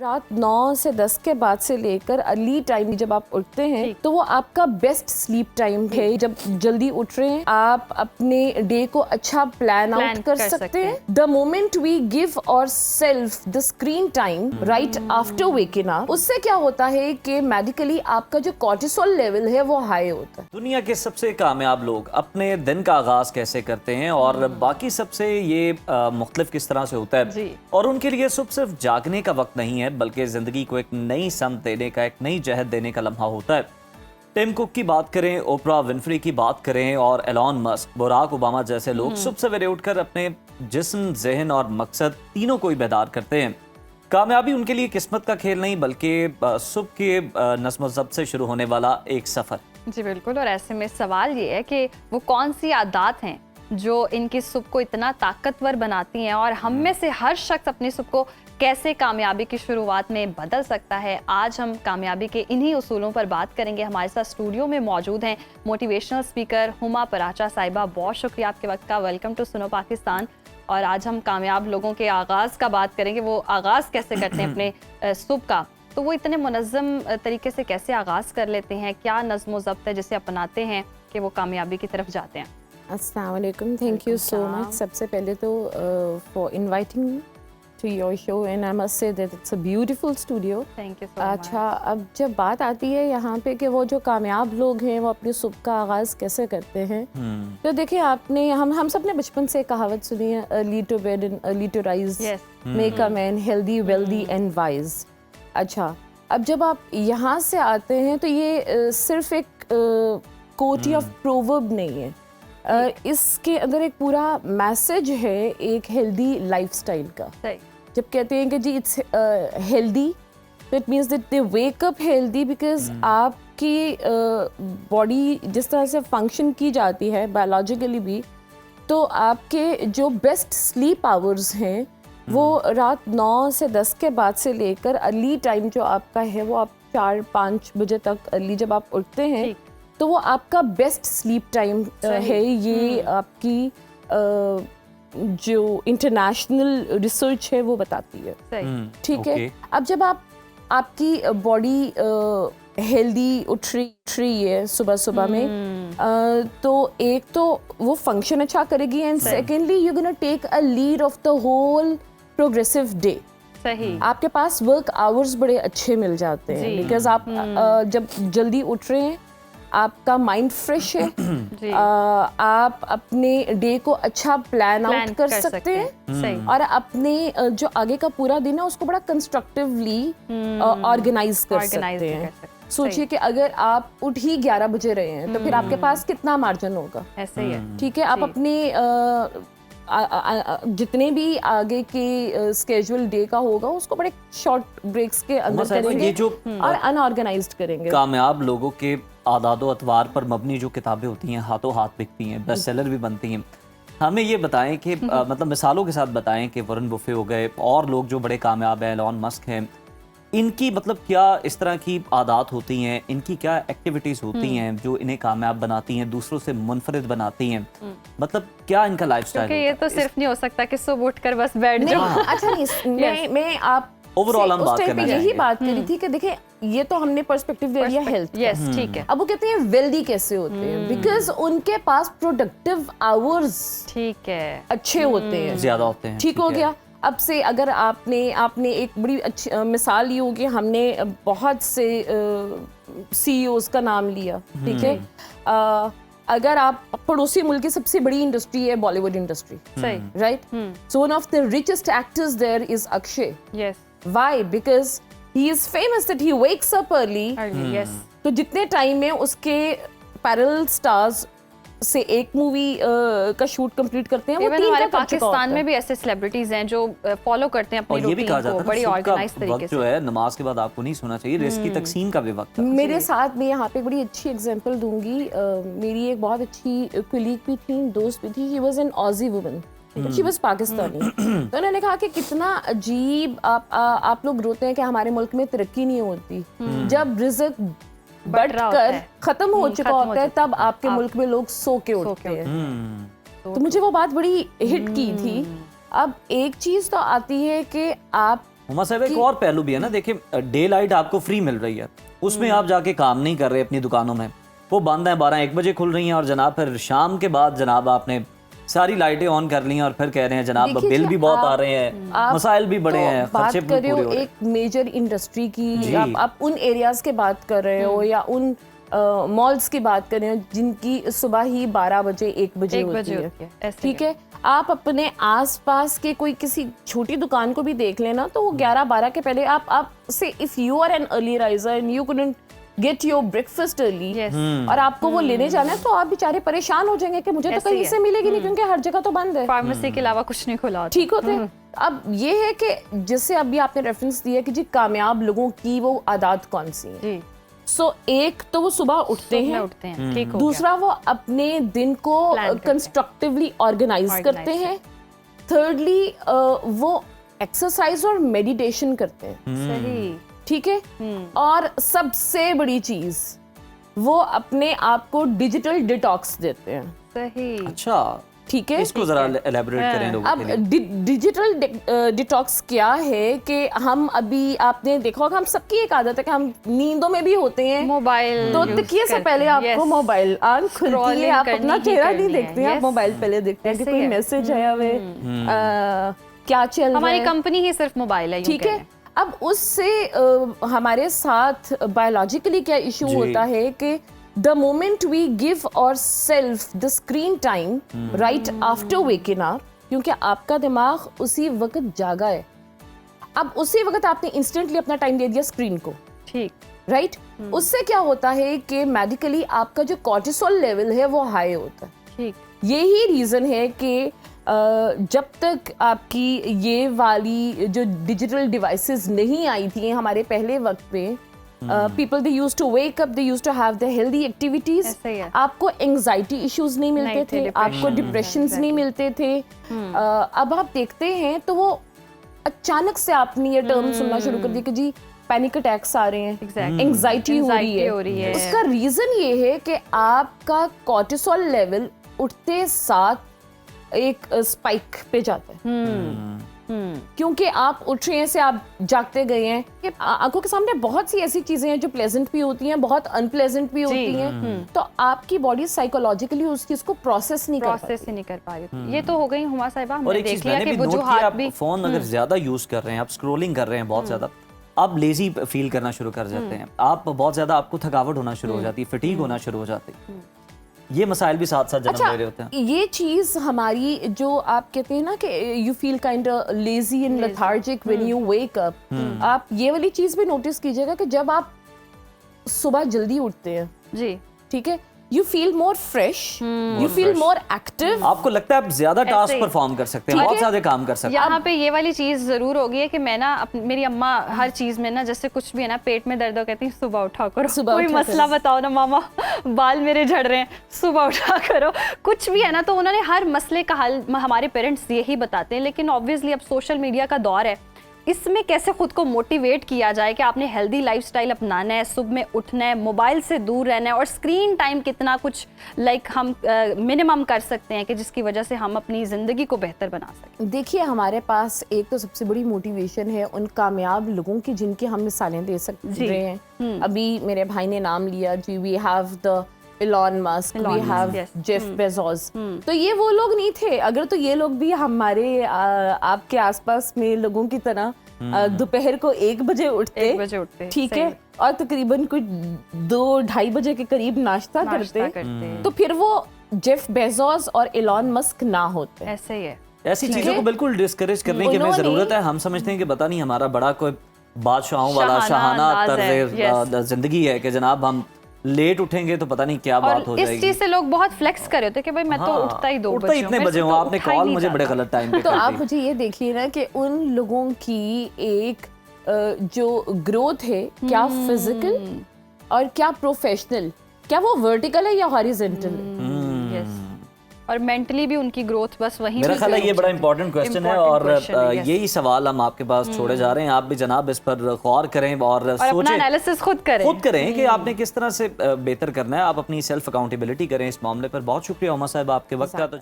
रात 9 से 10 के बाद से लेकर अर्ली टाइम जब आप उठते हैं तो वो आपका बेस्ट स्लीप टाइम है। जब जल्दी उठ रहे हैं आप अपने डे को अच्छा प्लान आउट कर सकते हैं। द मोमेंट वी गिव और self the screen time right after waking up, उससे क्या होता है कि मेडिकली आपका जो कॉर्टिसोल लेवल है वो हाई होता है। दुनिया के सबसे कामयाब लोग अपने दिन का आगाज कैसे करते हैं और बाकी सबसे ये मुख्तलिफ किस तरह से होता है, और उनके लिए सुबह सिर्फ जागने का वक्त नहीं है बल्कि जिंदगी को एक नई समत देने का, एक नई जहद देने का लम्हा होता है। टिम कुक की बात करें, ओपरा विनफ्री की बात करें और एलॉन मस्क, बराक ओबामा जैसे लोग सुबह सवेरे उठकर अपने जिस्म, ज़हन और मकसद तीनों को ही बेदार करते हैं। कामयाबी उनके लिए किस्मत का खेल नहीं बल्कि सुबह के नज़्म ज़ब्त से शुरू होने वाला एक सफ़र। जी बिल्कुल। और ऐसे में सवाल ये है कि वो कौन सी आदत हैं जो इनकी सुबह को इतना ताकतवर बनाती हैं और हम में से हर शख्स अपनी सुबह को कैसे कामयाबी की शुरुआत में बदल सकता है। आज हम कामयाबी के इन्हीं उसूलों पर बात करेंगे। हमारे साथ स्टूडियो में मौजूद हैं मोटिवेशनल स्पीकर हुमा पराचा साहिबा। बहुत शुक्रिया आपके वक्त का। वेलकम टू सुनो पाकिस्तान। और आज हम कामयाब लोगों के आगाज़ का बात करेंगे, वो आगाज़ कैसे करते हैं अपने सुबह का, तो वो इतने मुनज़्ज़म तरीके से कैसे आगाज़ कर लेते हैं, क्या नज़्म ज़ब्त है जिसे अपनाते हैं कि वो कामयाबी की तरफ जाते हैं। अस्सलाम वालेकुम, थैंक यू सो मच। सबसे पहले तो for inviting me to your show and I must say that it's a beautiful studio. Thank you so much. अच्छा, अब जब बात आती है यहाँ पे कि वो जो कामयाब लोग हैं वो अपनी सुबह का आगाज़ कैसे करते हैं, तो देखिए आपने हम सब ने बचपन से कहावत सुनी है, early to bed and early to rise make a man healthy wealthy and wise. अच्छा, अब जब आप यहाँ से आते हैं तो ये सिर्फ एक कोट या प्रोवर्ब नहीं है, इसके अंदर एक पूरा मैसेज है एक हेल्दी लाइफस्टाइल का। जब कहते हैं कि जी इट्स हेल्दी, तो it means that they wake up healthy because आपकी बॉडी जिस तरह से फंक्शन की जाती है बायोलॉजिकली भी, तो आपके जो बेस्ट स्लीप आवर्स हैं वो रात 9 से 10 के बाद से लेकर अर्ली टाइम जो आपका है वो आप 4-5 बजे तक अर्ली जब आप उठते हैं तो वो आपका बेस्ट स्लीप टाइम है। ये आपकी जो इंटरनेशनल रिसर्च है वो बताती है। ठीक है। अब जब आपकी बॉडी हेल्दी उठ रही है सुबह सुबह में, तो एक तो वो फंक्शन अच्छा करेगी and secondly you gonna take a lead of the whole progressive day. सही। आपके पास वर्क आवर्स बड़े अच्छे मिल जाते हैं बिकॉज आप जब जल्दी उठ रहे हैं आपका माइंड फ्रेश है, आप अपने डे को अच्छा प्लान आउट कर सकते हैं और अपने जो आगे का पूरा दिन है उसको बड़ा कंस्ट्रक्टिवली ऑर्गेनाइज कर सकते हैं। सोचिए कि अगर आप उठ ही 11 बजे रहे हैं तो फिर आपके पास कितना मार्जिन होगा। ऐसे ही है। ठीक है। आप अपने जितने भी आगे के स्केड्यूल डे का होगा उसको बड़े शॉर्ट ब्रेक्स के अंदर करेंगे और अनऑर्गेनाइज्ड करेंगे। कामयाब लोगों के आदादो अतवार पर मबनी जो किताबें होती हैं हाथों हाथ बिकती हैं, बेस्ट सेलर भी बनती हैं। हमें ये बताएं कि मतलब मिसालों के साथ बताएं कि वॉरेन बुफे हो गए और लोग जो बड़े कामयाब हैं, एलॉन मस्क हैं, इनकी मतलब क्या इस तरह की आदत होती हैं, इनकी क्या एक्टिविटीज होती हैं जो इन्हें कामयाब बनाती हैं, दूसरों से मुनफरिद बनाती हैं, मतलब क्या इनका लाइफस्टाइल है? ये तो सिर्फ नहीं हो सकता कि सुबह उठकर बस बैठ जाओ। अच्छा नहीं, मैं आप ओवरऑल हम बात करना यही बात करी थी कि देखिए ये तो हमने पर्सपेक्टिव ले लिया हेल्थ। यस, ठीक है। अब वो कहते हैं वेल्दी कैसे होते हैं, बिकॉज उनके पास प्रोडक्टिव आवर्स ठीक है अच्छे होते हैं, ज्यादा होते हैं। ठीक हो गया। अब से अगर आपने एक बड़ी अच्छी मिसाल ली होगी, हमने बहुत से CEOs का नाम लिया, ठीक है। अगर आप पड़ोसी मुल्क की सबसे बड़ी इंडस्ट्री है बॉलीवुड इंडस्ट्री, सही, right? So one of the richest actors there is Akshay. Yes. Why? Because he is famous that he wakes up early. Yes. तो जितने टाइम में उसके पैरेलल स्टार्स से एक मूवी का शूट कंप्लीट करते हैं, वो Even 3 हमारे का पाकिस्तान में भी ऐसे सेलिब्रिटीज हैं जो फॉलो करते हैं अपनी रूटीन को बड़ी ऑर्गेनाइज तरीके से। जो है नमाज के बाद आपको नहीं सोना चाहिए, रिस्क की तकसीम का भी वक्त है। मेरे साथ मैं यहाँ पे बड़ी अच्छी एग्जांपल दूंगी। मेरी एक बहुत अच्छी कुलीग भी थी, दोस्त भी थी। She was an Aussie woman. She was Pakistani. तो उन्होंने कहा कि कितना अजीब आप लोग रोते हैं कि हमारे मुल्क में तरक्की नहीं होती, जब रिज़्क बढ़कर खत्म हो चुका होता है तब आपके मुल्क में लोग सो के उठते हैं। तो मुझे वो बात बड़ी हिट की थी। अब एक चीज तो आती है कि आप हुमा साहब एक और पहलू भी है ना, देखिए डे लाइट आपको फ्री मिल रही है, उसमें आप जाके काम नहीं कर रहे अपनी दुकानों में, वो बंद है 12-1 बजे खुल रही हैं और जनाब फिर शाम के बाद जनाब आपने सारी लाइटें ऑन कर ली हैं और फिर कह रहे हैं जनाब बिल भी बहुत आ रहे हैं, मसाइल भी बड़े हैं, खर्चे भी पूरे हो रहे हैं। एक मेजर इंडस्ट्री की आप उन एरियाज के बात कर रहे हो या उन मॉल्स की बात कर रहे हो जिनकी सुबह ही 12 बजे 1 बजे होती है, ठीक है। आप अपने आसपास के कोई किसी छोटी दुकान को भी देख लेना तो वो 11-12 के पहले आप से if you are an early riser and you couldn't get your breakfast early और आपको वो लेने जाना है तो आप बेचारे परेशान हो जाएंगे कि मुझे तो कहीं से मिलेगी नहीं क्योंकि हर जगह तो बंद है, फार्मेसी के अलावा कुछ नहीं खुला, ठीक होते। अब ये है कि जिससे अभी आपने रेफरेंस दिया कि जी कामयाब लोगों की वो आदत कौन सी है। सो एक तो वो सुबह उठते हैं, ठीक हो दूसरा वो अपने दिन को कंस्ट्रक्टिवली ऑर्गेनाइज करते हैं, थर्डली वो एक्सरसाइज और मेडिटेशन करते हैं, सही, ठीक है, और सबसे बड़ी चीज वो अपने आप को डिजिटल डिटॉक्स देते हैं। सही, अच्छा, ठीक है, इसको जरा एलैबोरेट करें लोगों के लिए। अब डिजिटल डिटॉक्स क्या है कि हम अभी आपने देखा होगा, हम सबकी एक आदत है कि हम नींदों में भी होते हैं, मोबाइल तो तकिए से पहले आपको मोबाइल आंख खुलती है, आप अपना चेहरा नहीं देखते हैं, आप मोबाइल पहले देखते हैं कि कोई मैसेज आया हुआ है, क्या चल रहा है। हमारी कंपनी ही सिर्फ मोबाइल है, ठीक है। अब उससे हमारे साथ बायोलॉजिकली क्या इशू होता है कि the moment we give ourselves the screen time right after waking up, क्योंकि आपका दिमाग उसी वक्त जागा है, अब उसी वक्त आपने इंस्टेंटली अपना टाइम दे दिया स्क्रीन को, ठीक, राइट, उससे क्या होता है कि मेडिकली आपका जो कॉर्टिसोल लेवल है वो हाई होता है, ठीक। यही रीजन है कि जब तक आपकी ये वाली जो डिजिटल डिवाइसेस नहीं आई थी हमारे पहले वक्त पे, people they used to wake up, they used to have their healthy activities, आपको एंजाइटी इश्यूज नहीं मिलते थे, आपको डिप्रेशंस नहीं मिलते थे। अब आप देखते हैं तो वो अचानक से आपने ये टर्म सुनना शुरू कर दिया कि जी पैनिक अटैक्स आ रहे हैं, एंजाइटी हो रही है। उसका रीजन ये है कि आपका कॉर्टिसोल लेवल उठते साथ एक स्पाइक पे जाता है, क्योंकि आप उठ रहे हैं से आप जागते गए हैं कि आंखों के सामने बहुत सी ऐसी चीजें हैं जो प्लेजेंट भी होती हैं, बहुत अनप्लेजेंट भी होती हैं, तो आपकी बॉडी साइकोलॉजिकली उस चीज को प्रोसेस नहीं कर पा रही। ये तो हो गई हुमा साहिबा, हमने देख लिया कि वजूहात भी, फोन अगर ज्यादा यूज कर रहे हैं, आप स्क्रोलिंग कर रहे हैं बहुत ज्यादा, आप लेजी फील करना शुरू कर जाते हैं, आप बहुत ज्यादा, आपको थकावट होना शुरू हो जाती है, फटीग होना शुरू हो जाती है, ये मसाइल भी साथ साथ जन्म ले रहे होते हैं। ये चीज हमारी जो आप कहते हैं ना कि you feel kind lazy and lethargic when you wake up, आप ये वाली चीज भी नोटिस कीजिएगा कि जब आप सुबह जल्दी उठते हैं जी, ठीक है, you feel more fresh, you feel more active, आपको लगता है आप ज्यादा टास्क परफॉर्म कर सकते हैं, बहुत ज्यादा काम कर सकते हैं। यहाँ पे ये वाली चीज जरूर होगी है कि मैं ना मेरी अम्मा हर चीज में ना, जैसे कुछ भी है ना पेट में दर्द हो, कहती है सुबह उठा करो, कोई मसला बताओ ना मामा, बाल मेरे झड़ रहे हैं, सुबह उठा करो, कुछ भी है ना, तो उन्होंने हर मसले का हल हमारे पेरेंट्स यही बताते हैं। लेकिन ऑब्वियसली अब सोशल मीडिया का दौर है, इसमें कैसे खुद को मोटिवेट किया जाए कि आपने हेल्दी लाइफस्टाइल अपनाना है, सुबह में उठना है, मोबाइल से दूर रहना है, और स्क्रीन टाइम कितना कुछ हम मिनिमम कर सकते हैं कि जिसकी वजह से हम अपनी ज़िंदगी को बेहतर बना सकें। देखिए हमारे पास एक तो सबसे बड़ी मोटिवेशन है उन कामयाब लोगों की जिनकी हम मिसालें दे सकते हैं। अभी मेरे भाई ने नाम लिया जी, we have the Elon Musk, we have Jeff Bezos, तो ये वो लोग नहीं थे। अगर तो ये लोग भी हमारे आपके आसपास में लोगों की तरह दोपहर को 1 बजे उठते, ठीक है, और तकरीबन कुछ 2-2:30 बजे के करीब नाश्ता करते, तो फिर वो जेफ बेजोस और एलॉन मस्क ना होते। ऐसे ही है, ऐसी चीजों को बिल्कुल डिस्करेज करने की हमें जरूरत है। हम समझते हैं कि पता नहीं हमारा बड़ा कोई बादशाहों वाला शाहाना तर्ज जिंदगी है कि जनाब हम लेट उठेंगे तो पता नहीं क्या बात हो जाएगी। इस चीज से लोग बहुत फ्लेक्स कर रहे होते हैं कि भाई मैं तो उठता ही 2 बजे हूं, इतने बजे हूं, आपने कॉल मुझे बड़े गलत टाइम पे तो आप मुझे ये देखिए ना कि उन लोगों की एक जो ग्रोथ है, क्या फिजिकल और क्या प्रोफेशनल, क्या वो वर्टिकल है या हॉरिजॉन्टल है, और मेंटली भी उनकी ग्रोथ बस वहीं। मेरा ख्याल है ये बड़ा इंपॉर्टेंट क्वेश्चन है और यही सवाल हम आपके पास छोड़े जा रहे हैं। आप भी जनाब इस पर गौर करें और सोचें, एनालिसिस खुद करें कि आपने किस तरह से बेहतर करना है। आप अपनी सेल्फ अकाउंटेबिलिटी करें इस मामले पर। बहुत शुक्रिया उमा साहब आपके वक्त का। तो